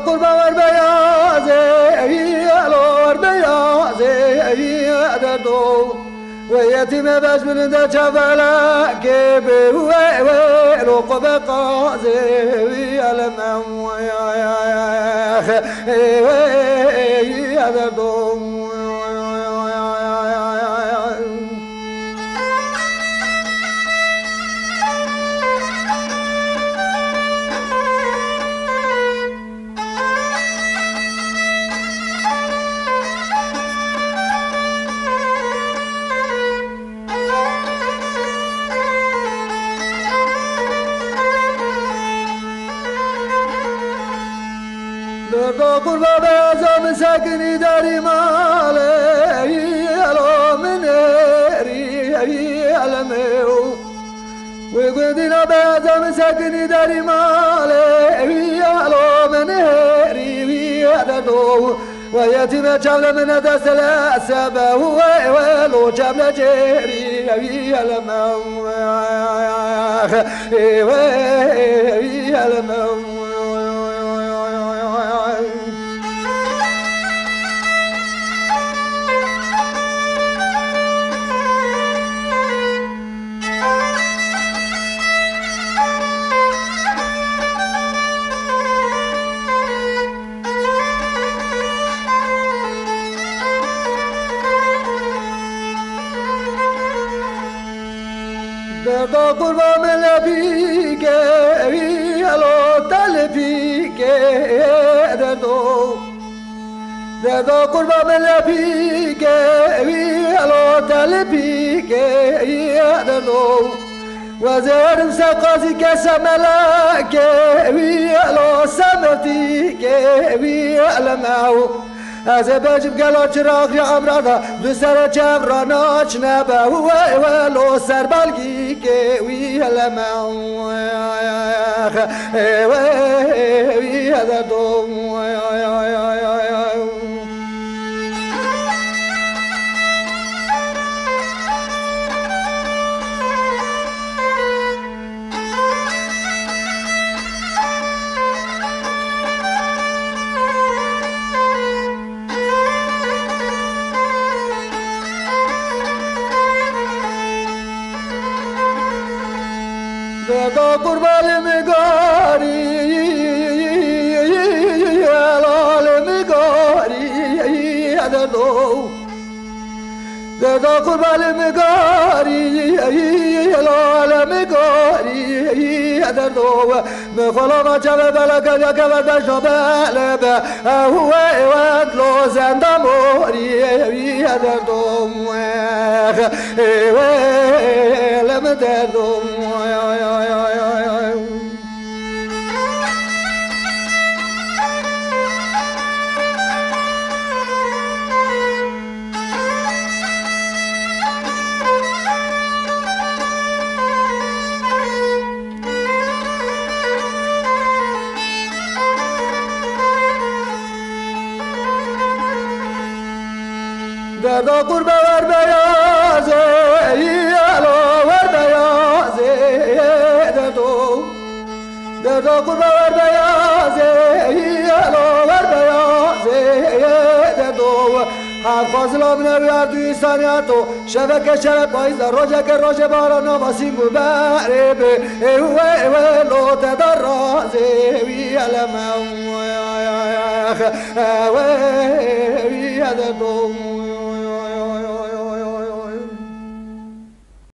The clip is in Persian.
قربان بيازي الور بيازي دردو ويتم بس من ذا شفلا كيف ولو قبقا زي المم يا دردو دردو قربا بيازم ساكني داري مالي يلو منيري يلميو ويقدنا بيازم ساكني داري مالي يلو منيري يدردو ويتم جمل من دست الأسبة ولو جمل جيري يلمو يلمو دردو قربا من لبيك يلو تلبيك دردو قربا من لبيك يلو تلبيك دردو وزير سقازي كسملاك يلو سمتيك يلمعو أزباج قالوا چراغ يا عمرنا دوسر جبرانا چنبه ولو سر بالگی که وی لما وی دردو دردو قربان مگاری لال مگاری دردو قربان مگاری لال مگاری دردو مخلا ما جب بلک یا که ود شبال به هو لو زندموری دردو لم دردو دردو قربا ور بیازه یالو ور بیازه دردو قربا ور بیازه یالو ور بیازه دردو هر فاصله من بیار توی ثانیاتو شبکه شب پاییز روزه که روزه باران واسیم ببره به لو تدرازه وی علم وی دردو